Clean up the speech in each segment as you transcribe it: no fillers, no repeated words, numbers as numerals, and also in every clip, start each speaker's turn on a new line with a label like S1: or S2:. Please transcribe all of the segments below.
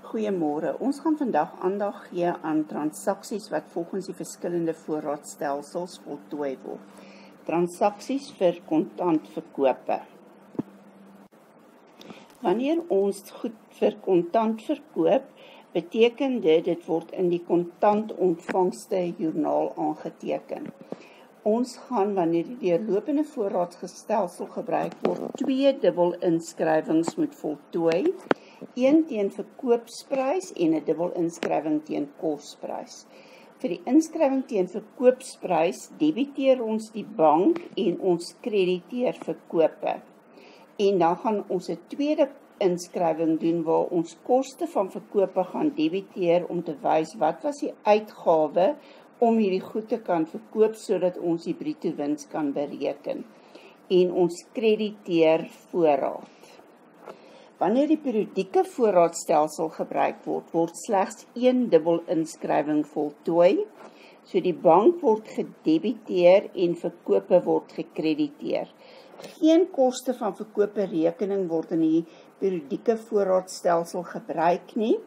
S1: Goeiemôre. Ons gaan vandag aandag gee aan transaksies wat volgens die verskillende voorraadstelsels voltooi word. Transaksies vir kontantverkope. Wanneer ons goed vir kontant verkoop, beteken dit word in die kontantontvangste joernaal aangeteken. Ons gaan, wanneer die deurlopende voorraadstelsel gebruik word, 2 dubbel inskrywings moet voltooi. Een teen verkoopsprys en 'n dubbel inskrywing teen kosprys. Vir die inskrywing teen verkoopsprys debiteer ons die bank en ons krediteer verkope. En dan gaan ons 'n tweede inskrywing doen waar ons koste van verkope gaan debiteer om te wys wat was die uitgawe om hierdie goed te kan verkoop sodat ons die bruto wins kan bereken. En ons krediteer voorraad. Wanneer die periodieke voorraadstelsel gebruik word, word slegs 1 dubbel inskrywing voltooi. So die bank word gedebiteer en verkope word gekrediteer. Geen koste van verkope rekening word in die periodieke voorraadstelsel gebruik nie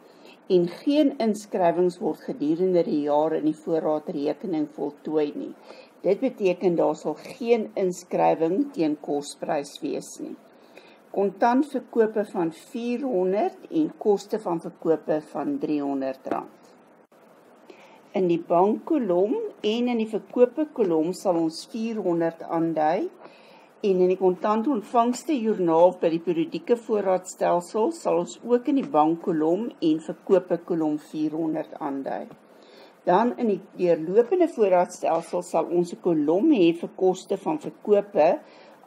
S1: en geen inskrywings word gedurende die jaar in die voorraadrekening voltooi nie. Dit beteken daar sal geen inskrywing teen kosprys wees nie. Kontantverkope van R400 en koste van verkope van R300. In die bankkolom en in die verkope kolom sal ons R400 aandui en in die kontantontvangste joernaal by die periodieke voorraadstelsel sal ons ook in die bankkolom en verkope kolom R400 aandui. Dan in die deurlopende voorraadstelsel sal ons 'n kolom hê vir koste van verkope,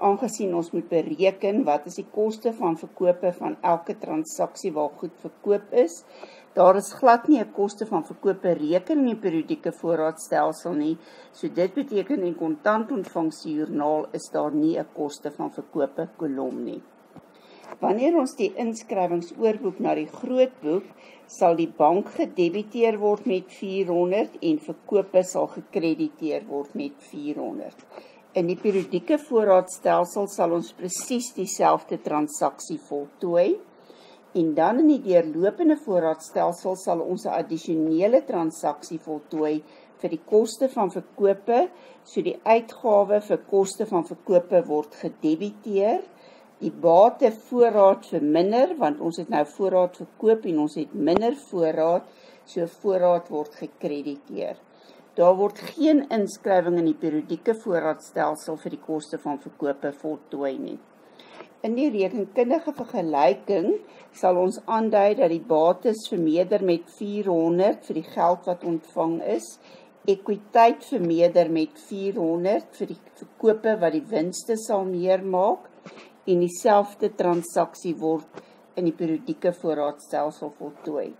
S1: aangesien ons moet bereken wat is die koste van verkope van elke transaksie waar goed verkoop is. Daar is glad nie 'n koste van verkope rekening in die periodieke voorraadstelsel nie, so dit beteken in die kontantontvangste joernaal is daar nie 'n koste van verkope kolom nie. Wanneer ons die inskrywings oorboek na die grootboek, sal die bank gedebiteer word met R400 en verkope sal gekrediteer word met R400. In die periodieke voorraadstelsel sal ons presies dieselfde transaksie voltooi. En dan in die deurlopende voorraadstelsel sal ons 'n addisionele transaksie voltooi vir die koste van verkope, so die uitgawe vir koste van verkope word gedebiteer, die bate voorraad verminder, want ons het nou voorraad verkoop en ons het minder voorraad, so voorraad word gekrediteer. Daar word geen inskrywing in die periodieke voorraadstelsel vir die koste van verkope voltooi nie. In die rekenkundige vergelyking sal ons aandui dat die bates vermeerder met R400 vir die geld wat ontvang is, ekwiteit vermeerder met R400 vir die verkope wat die winste sal meer maak en dieselfde transaksie word in die periodieke voorraadstelsel voltooi.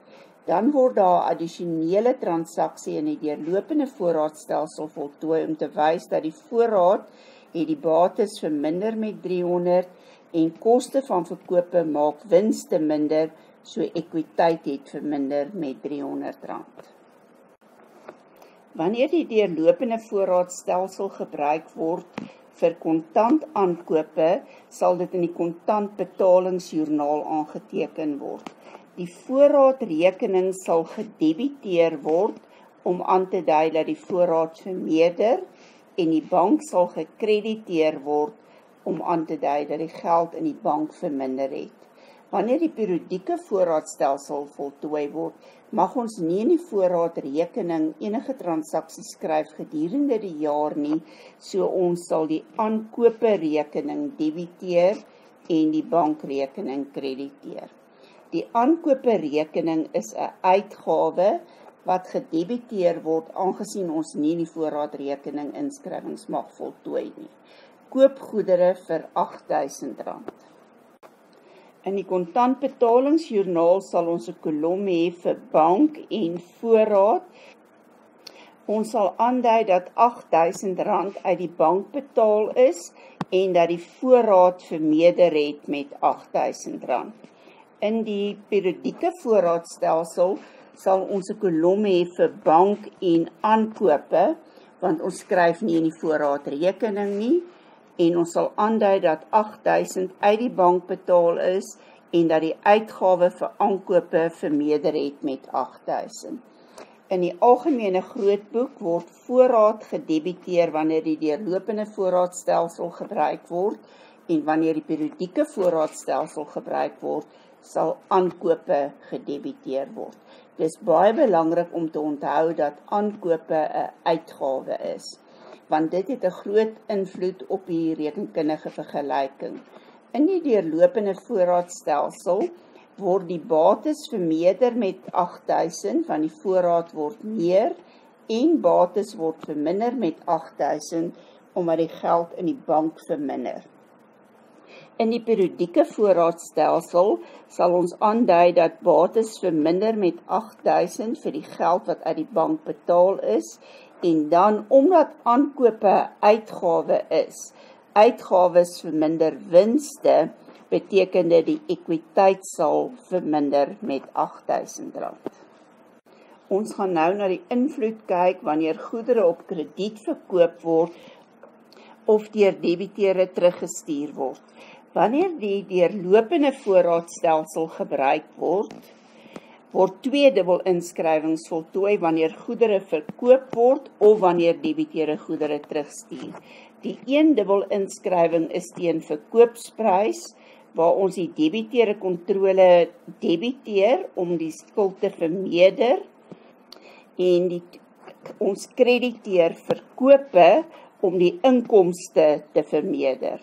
S1: Dan word daar 'n addisionele transaksie in die deurlopende voorraadstelsel voltooi om te wys dat die voorraad het die bates verminder met R300 en koste van verkope maak winste minder, so ekwiteit het verminder met R300. Wanneer die deurlopende voorraadstelsel gebruik word vir kontantaankope, sal dit in die kontantbetalingsjoernaal aangeteken word. Die voorraadrekening sal gedebiteer word om aan te dui dat die voorraad vermeerder en die bank sal gekrediteer word om aan te dui dat die geld in die bank verminder het. Wanneer die periodieke voorraadstelsel voltooi word, mag ons nie in die voorraadrekening enige transaksies skryf gedurende die jaar nie, so ons sal die aankoperekening debiteer en die bankrekening krediteer. Die aankoperekening is 'n uitgawe wat gedebiteer word aangesien ons nie in die voorraadrekening inskrywings mag voltooi nie. Koop goedere vir R8000. In die kontantbetalingsjoernaal sal ons 'n kolom hê vir bank en voorraad. Ons sal aandui dat R8000 uit die bank betaal is en dat die voorraad vermeerder het met R8000. In die periodieke voorraadstelsel sal ons 'n kolom hê vir bank en aankope, want ons skryf nie in die voorraadrekening nie, en ons sal aandui dat R8000 uit die bank betaal is en dat die uitgawe vir aankope vermeerder het met 8.000. In die algemene grootboek word voorraad gedebiteer wanneer die deurlopende voorraadstelsel gebruik word en wanneer die periodieke voorraadstelsel gebruik word, sal aankope gedebiteer word. Dit is baie belangrik om te onthou dat aankope 'n uitgawe is, want dit het 'n groot invloed op die rekenkundige vergelyking. In die deurlopende voorraadstelsel word die bates vermeerder met 8.000, want die voorraad word meer, en bates word verminder met 8.000, omdat die geld in die bank verminder. In die periodieke voorraadstelsel sal ons aandui dat bates verminder met 8.000 vir die geld wat uit die bank betaal is, en dan, omdat aankope 'n uitgawe is, uitgawes verminder winste, beteken dit die ekwiteit sal verminder met R8.000. Ons gaan nou na die invloed kyk wanneer goedere op krediet verkoop word of deur debiteure teruggestuur word. Wanneer die deurlopende voorraadstelsel gebruik word, word 2 dubbelinskrywiings voltooi wanneer goedere verkoop word of wanneer debiteure goedere terugstuur. Die 1 dubbelinskryving is teen verkoopsprys, waar ons die debiteure kontrole debiteer om die skuld te vermeerder, en ons krediteer verkope om die inkomste te vermeerder.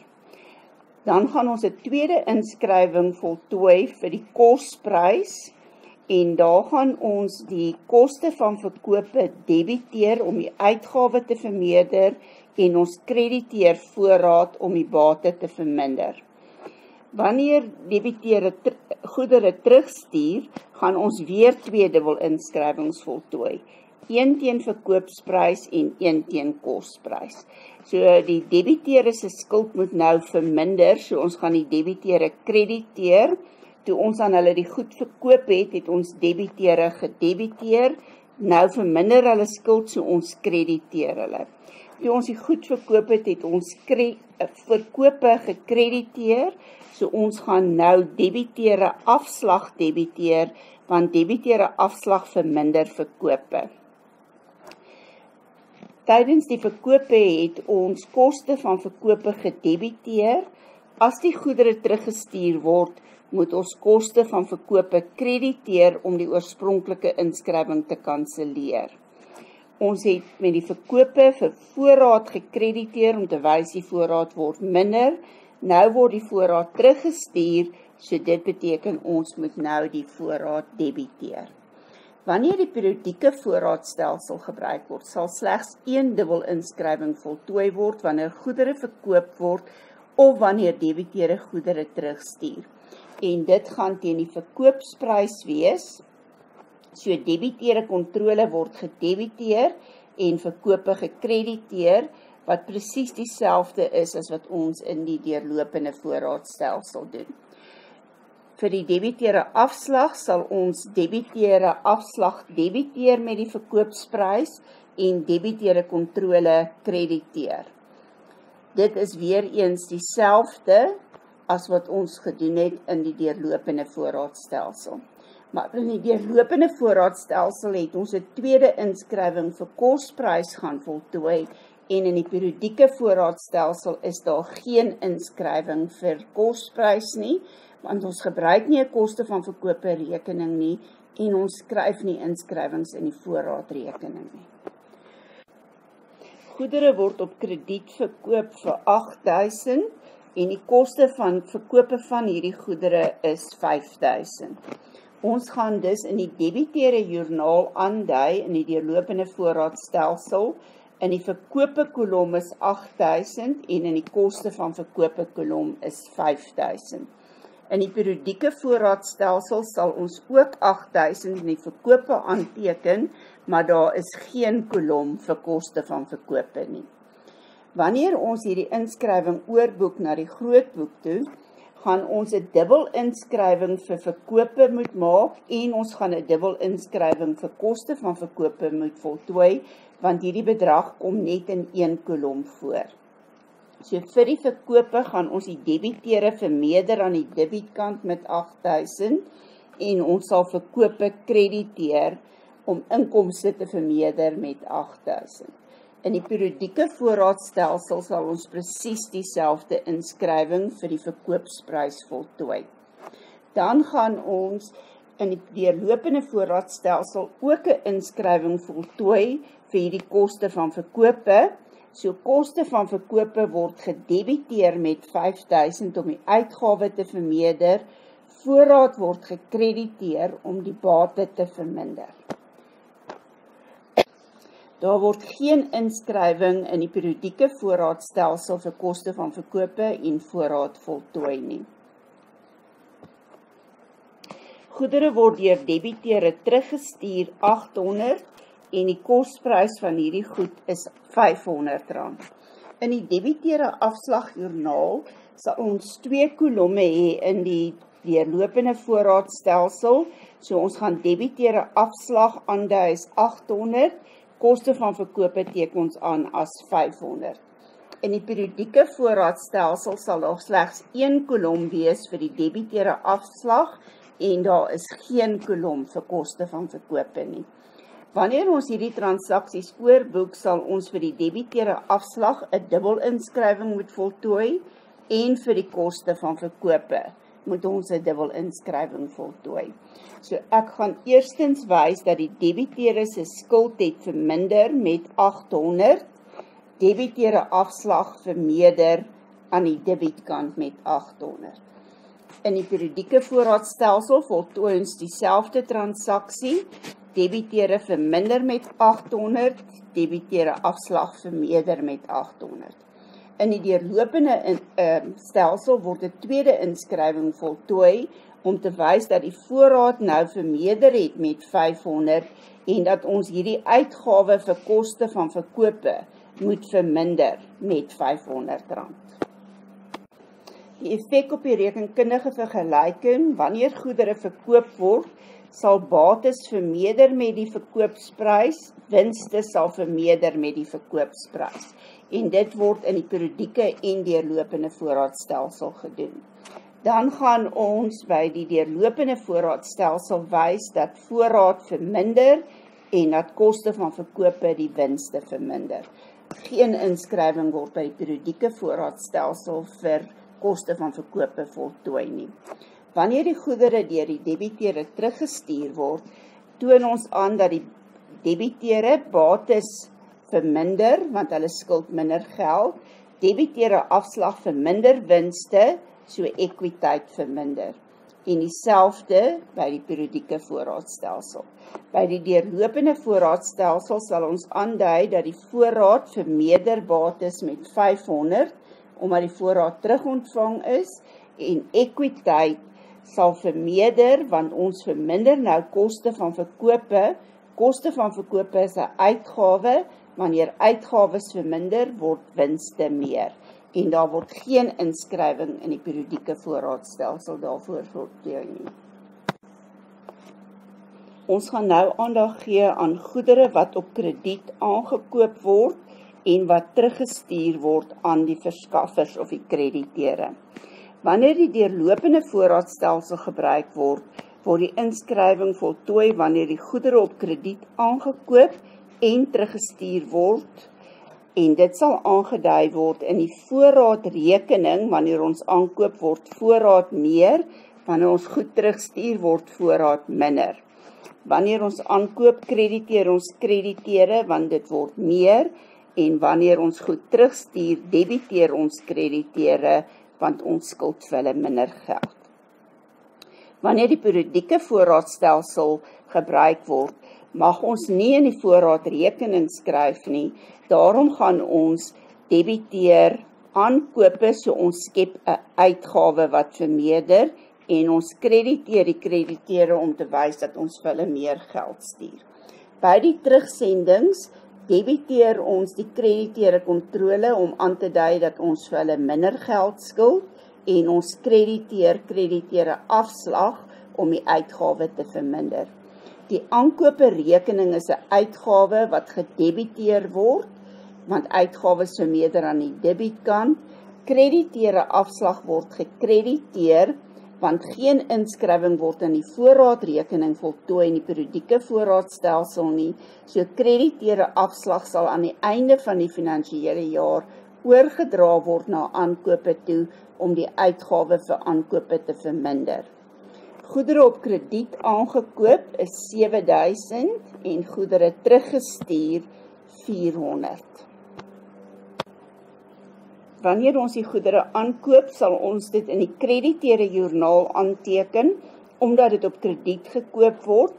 S1: Dan gaan ons 'n tweede inskrywing voltooi vir die kosprys, en daar gaan ons die koste van verkope debiteer om die uitgawe te vermeerder, en ons krediteer voorraad om die bate te verminder. Wanneer debiteure goedere terugstuur, gaan ons weer 2 dubbelinskrywiings voltooi. 1 teen verkoopsprys en 1 teen kosprys. So die debiteure se skuld moet nou verminder, so ons gaan die debiteure krediteer. Toe ons aan hulle die goed verkoop het, het ons debiteure gedebiteer. Nou verminder hulle skuld, so ons krediteer hulle. Toe ons die goed verkoop het, het ons verkope gekrediteer, so ons gaan nou debiteure afslag debiteer, want debiteure afslag verminder verkope. Tydens die verkope het ons koste van verkope gedebiteer. As die goedere teruggestuur word, moet ons koste van verkope krediteer om die oorspronklike inskrywing te kanselleer. Ons het met die verkope vir voorraad gekrediteer om te wys die voorraad word minder. Nou word die voorraad teruggestuur, so dit beteken ons moet nou die voorraad debiteer. Wanneer die periodieke voorraadstelsel gebruik word, sal slegs 1 dubbelinskryving voltooi word wanneer goedere verkoop word of wanneer debiteure goedere terugstuur. En dit gaan teen die verkoopsprys wees. So debiteure kontrole word gedebiteer en verkope gekrediteer, wat presies dieselfde is as wat ons in die deurlopende voorraadstelsel doen. Vir die debiteure afslag sal ons debiteure afslag debiteer met die verkoopsprys en debiteure kontrole krediteer. Dit is weer eens dieselfde as wat ons gedoen het in die deurlopende voorraadstelsel. Maar in die deurlopende voorraadstelsel het ons 'n tweede inskrywing vir kosprys gaan voltooi, en in die periodieke voorraadstelsel is daar geen inskrywing vir kosprys nie, want ons gebruik nie 'n koste van verkope rekening nie, en ons skryf nie inskrywings in die voorraadrekening nie. Goedere word op krediet verkoop vir 8.000, en die koste van verkope van hierdie goedere is 5.000. Ons gaan dus in die debiteure joernaal aandui in die deurlopende voorraadstelsel. In die verkope kolom is 8.000 en in die koste van verkope kolom is 5.000. In die periodieke voorraadstelsel sal ons ook 8.000 in die verkope aanteken, maar daar is geen kolom vir koste van verkope nie. Wanneer ons hierdie inskrywing oorboek na die grootboek toe, gaan ons 'n dubbelinskryving vir verkope moet maak en ons gaan 'n dubbelinskryving vir koste van verkope moet voltooi, want hierdie bedrag kom net in een kolom voor. So vir die verkope gaan ons die debiteure vermeerder aan die debietkant met 8.000 en ons sal verkope krediteer om inkomste te vermeerder met 8.000. In die periodieke voorraadstelsel sal ons presies dieselfde inskrywing vir die verkoopsprys voltooi. Dan gaan ons in die deurlopende voorraadstelsel ook 'n inskrywing voltooi vir hierdie koste van verkope. So koste van verkope word gedebiteer met 5.000 om die uitgawe te vermeerder. Voorraad word gekrediteer om die bate te verminder. Daar word geen inskrywing in die periodieke voorraadstelsel vir koste van verkope en voorraad voltooi nie. Goedere word deur debiteure teruggestuur 800 en die kosprys van hierdie goed is R500. In die debiteure afslagjoernaal sal ons 2 kolomme hê in die deurlopende voorraadstelsel. So ons gaan debiteure afslag aandui as 800, koste van verkope teken ons aan as 500. In die periodieke voorraadstelsel sal daar slegs 1 kolom wees vir die debiteure afslag en daar is geen kolom vir koste van verkope nie. Wanneer ons hierdie transaksies oorboek, sal ons vir die debiteure afslag 'n dubbelindskrywing moet voltooi en vir die koste van verkope moet ons 'n dubbelindskrywing voltooi. So ek gaan eerstens wys dat die debiteure se skuld het verminder met 800, debiteure afslag vermeerder aan die debietkant met 800. In die periodieke voorraadstelsel voltooi ons dieselfde transaksie, debiteure verminder met 800, debiteure afslag vermeerder met 800. In die deurlopende stelsel word 'n tweede inskrywing voltooi om te wys dat die voorraad nou vermeerder het met 500 en dat ons hierdie uitgawe vir koste van verkope moet verminder met R500. Die effek op die rekenkundige vergelyking, wanneer goedere verkoop word, sal bates vermeerder met die verkoopsprys, winste sal vermeerder met die verkoopsprys. En dit word in die periodieke en deurlopende voorraadstelsel gedoen. Dan gaan ons by die deurlopende voorraadstelsel wys dat voorraad verminder en dat koste van verkope die winste verminder. Geen inskrywing word by die periodieke voorraadstelsel vir koste van verkope voltooi nie. Wanneer die goedere deur die debiteure teruggestuur word, toon ons aan dat die debiteure bates verminder, want hulle skuld minder geld, debiteure afslag verminder winste, so ekwiteit verminder. En dieselfde by die periodieke voorraadstelsel. By die deurlopende voorraadstelsel sal ons aandui dat die voorraad vermeerder bates met 500, omdat die voorraad terugontvang is, en ekwiteit sal vermeerder, want ons verminder nou koste van verkope. Koste van verkope is 'n uitgawe, wanneer uitgawes verminder, word winste meer. En daar word geen inskrywing in die periodieke voorraadstelsel daarvoor voltooi nie. Ons gaan nou aandag gee aan goedere wat op krediet aangekoop word en wat teruggestuur word aan die verskaffers of die krediteure. Wanneer die deurlopende voorraadstelsel gebruik word, word die inskrywing voltooi wanneer die goedere op krediet aangekoop en teruggestuur word, en dit sal aangedui word in die voorraadrekening. Wanneer ons aankoop word voorraad meer, wanneer ons goed terugstuur word voorraad minder. Wanneer ons aankoop krediteer ons krediteure, want dit word meer, en wanneer ons goed terugstuur debiteer ons krediteure, want ons skuld vir hulle minder geld. Wanneer die periodieke voorraadstelsel gebruik word, mag ons nie in die voorraadrekening skryf nie. Daarom gaan ons debiteer aankope, so ons skep 'n uitgawe wat vermeerder en ons krediteer die krediteure om te wys dat ons vir hulle meer geld stuur. By die terugsendings debiteer ons die krediteure kontrole om aan te dui dat ons vir hulle minder geld skuld en ons krediteure afslag om die uitgawe te verminder. Die aankope rekening is 'n uitgawe wat gedebiteer word want uitgawes vermeerder aan die debietkant. Krediteure afslag word gekrediteer, want geen inskrywing word in die voorraadrekening voltooi in die periodieke voorraadstelsel nie. So krediteure afslag sal aan die einde van die finansiële jaar oorgedra word na aankope toe om die uitgawe vir aankope te verminder. Goedere op krediet aangekoop is 7.000 en goedere teruggestuur 400. Wanneer ons die goedere aankoop, sal ons dit in die krediteure joernaal aanteken, omdat dit op krediet gekoop word.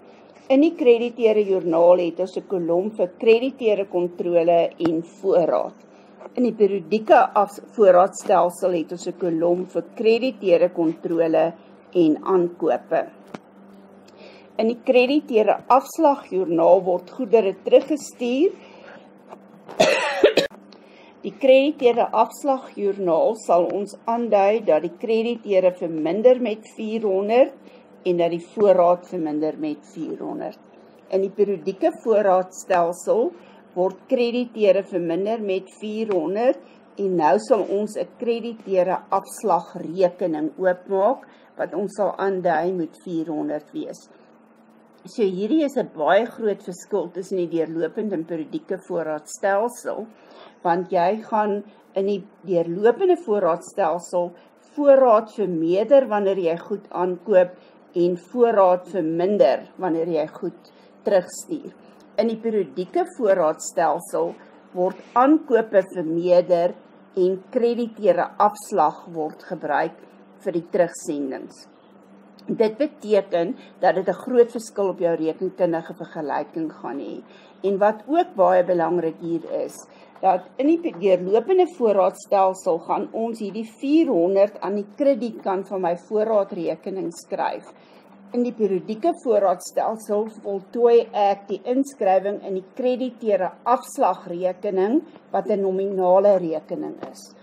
S1: In die krediteure joernaal het ons 'n kolom vir krediteure kontrole en voorraad. In die periodieke voorraadstelsel het ons 'n kolom vir krediteure kontrole en aankope. In die krediteure afslagjoernaal word goedere teruggestuur. Die krediteure afslagjoernaal sal ons aandui dat die krediteure verminder met 400 en dat die voorraad verminder met 400. In die periodieke voorraadstelsel word krediteure verminder met 400 en nou sal ons 'n krediteure afslagrekening oopmaak wat ons sal aandui met 400 wees. So hierdie is 'n baie groot verskil tussen die deurlopende en periodieke voorraadstelsel, want jy gaan in die deurlopende voorraadstelsel voorraad vermeerder wanneer jy goed aankoop en voorraad verminder wanneer jy goed terugstuur. In die periodieke voorraadstelsel word aankope vermeerder en krediteure afslag word gebruik vir die terugsendings. Dit beteken dat dit 'n groot verskil op jou rekenkundige vergelyking gaan hê. En wat ook baie belangrik hier is, dat in die deurlopende voorraadstelsel gaan ons hierdie 400 aan die kredietkant van my voorraadrekening skryf. In die periodieke voorraadstelsel voltooi ek die inskrywing in die krediteure afslagrekening wat 'n nominale rekening is.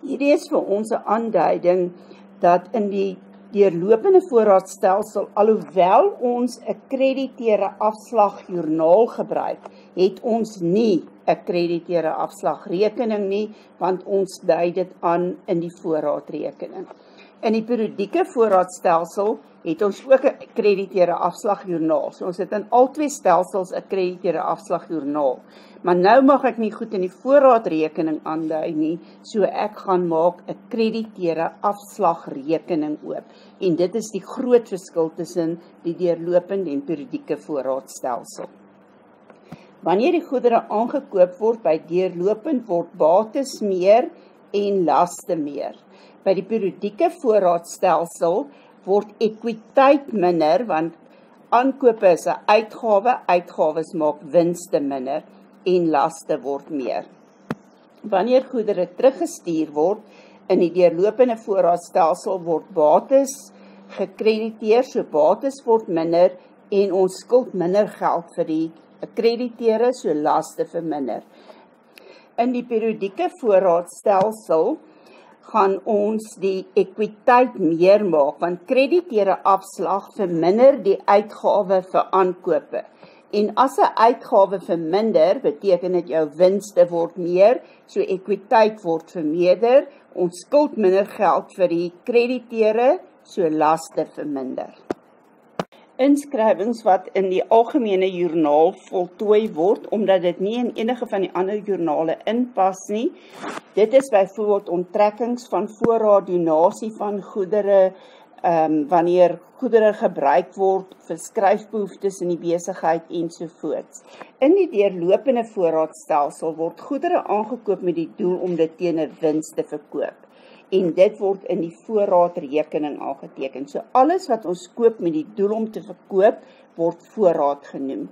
S1: Hierdie is vir ons 'n aanduiding dat in die deurlopende voorraadstelsel, alhoewel ons 'n krediteure afslagjoernaal gebruik, het ons nie 'n krediteure afslagrekening nie, want ons dui dit aan in die voorraadrekening. In die periodieke voorraadstelsel het ons ook 'n krediteure afslagjoernaal. So ons het in al twee stelsels 'n krediteure afslagjoernaal. Maar nou mag ek nie goed in die voorraadrekening aandui nie, so ek gaan maak 'n krediteure afslagrekening oop. En dit is die groot verskil tussen die deurlopende en periodieke voorraadstelsel. Wanneer die goedere aangekoop word by deurlopend, word bates meer en laste meer. By die periodieke voorraadstelsel word ekwiteit minder, want aankope is 'n uitgawe, uitgawes maak winste minder en laste word meer. Wanneer goedere teruggestuur word in die deurlopende voorraadstelsel, word bates gekrediteer, so bates word minder en ons skuld minder geld vir die krediteure, so laste verminder. In die periodieke voorraadstelsel gaan ons die ekwiteit meer maak, want krediteure afslag verminder die uitgawe vir aankope. En as 'n uitgawe verminder, beteken dit jou winste word meer, so ekwiteit word vermeerder, ons skuld minder geld vir die krediteure, so laste verminder. Inskrywings wat in die algemene joernaal voltooi word, omdat dit nie in enige van die ander joernale inpas nie. Dit is byvoorbeeld onttrekkings van voorraad, donasie van goedere, wanneer goedere gebruik word vir skryfbehoeftes in die besigheid ensovoorts. In die deurlopende voorraadstelsel word goedere aangekoop met die doel om dit teen 'n wins te verkoop. En dit word in die voorraadrekening aangeteken. So alles wat ons koop met die doel om te verkoop, word voorraad genoem.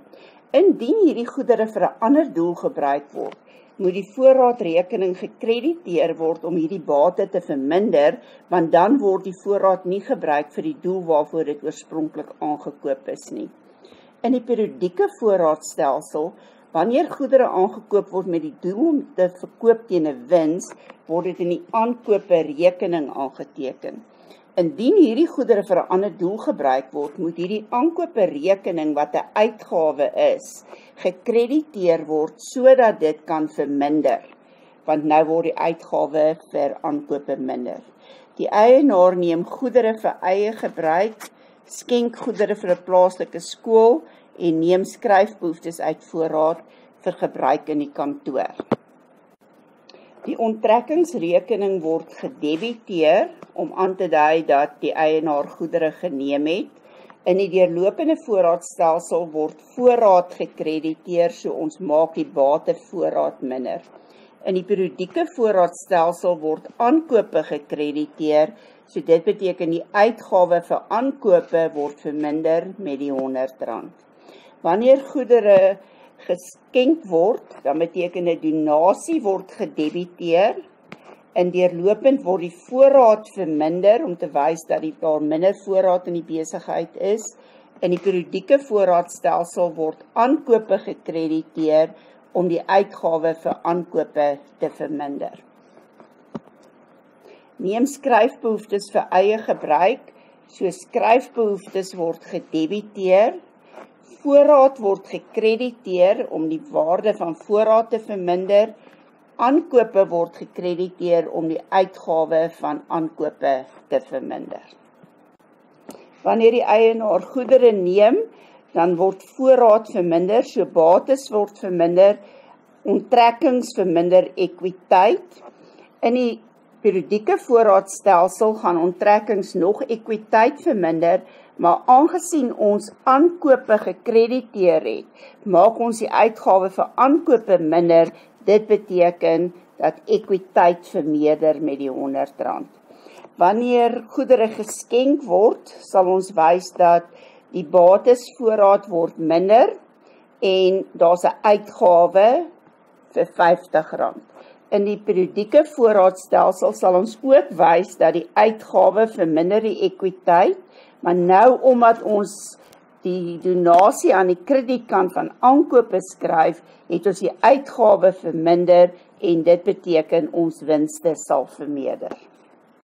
S1: Indien hierdie goedere vir 'n ander doel gebruik word, moet die voorraadrekening gekrediteer word om hierdie bate te verminder, want dan word die voorraad nie gebruik vir die doel waarvoor dit oorspronklik aangekoop is nie. In die periodieke voorraadstelsel, wanneer goedere aangekoop word met die doel om te verkoop teen 'n wins, word dit in die aankope rekening aangeteken. Indien hierdie goedere vir 'n ander doel gebruik word, moet hierdie aankoperekening wat 'n uitgawe is, gekrediteer word sodat dit kan verminder, want nou word die uitgawe vir aankope minder. Die eienaar neem goedere vir eie gebruik, skenk goedere vir 'n plaaslike skool en neem skryfbehoeftes uit voorraad vir gebruik in die kantoor. Die onttrekkingsrekening word gedebiteer om aan te dui dat die eienaar goedere geneem het. In die deurlopende voorraadstelsel word voorraad gekrediteer, so ons maak die batevoorraad minder. In die periodieke voorraadstelsel word aankope gekrediteer, so dit beteken die uitgawe vir aankope word verminder met die R100. Wanneer goedere geskenk word, dan beteken 'n donasie word gedebiteer. In deurlopend word die voorraad verminder om te wys dat daar minder voorraad in die besigheid is. In die periodieke voorraadstelsel word aankope gekrediteer om die uitgawe vir aankope te verminder. Neem skryfbehoeftes vir eie gebruik, so skryfbehoeftes word gedebiteer. Voorraad word gekrediteer om die waarde van voorraad te verminder. Aankope word gekrediteer om die uitgawe van aankope te verminder. Wanneer die eienaar goedere neem, dan word voorraad verminder, so bates word verminder, onttrekkings verminder ekwiteit. In die periodieke voorraadstelsel gaan onttrekkings nog ekwiteit verminder, maar aangesien ons aankope gekrediteer het, maak ons die uitgawe vir aankope minder. Dit beteken dat ekwiteit vermeerder met die R100. Wanneer goedere geskenk word, sal ons wys dat die batesvoorraad word minder en daar's 'n uitgawe vir R50. In die periodieke voorraadstelsel sal ons ook wys dat die uitgawe verminder die ekwiteit, maar nou omdat ons die donasie aan die kredietkant van aankope skryf, het ons die uitgawe verminder en dit beteken ons winste sal vermeerder.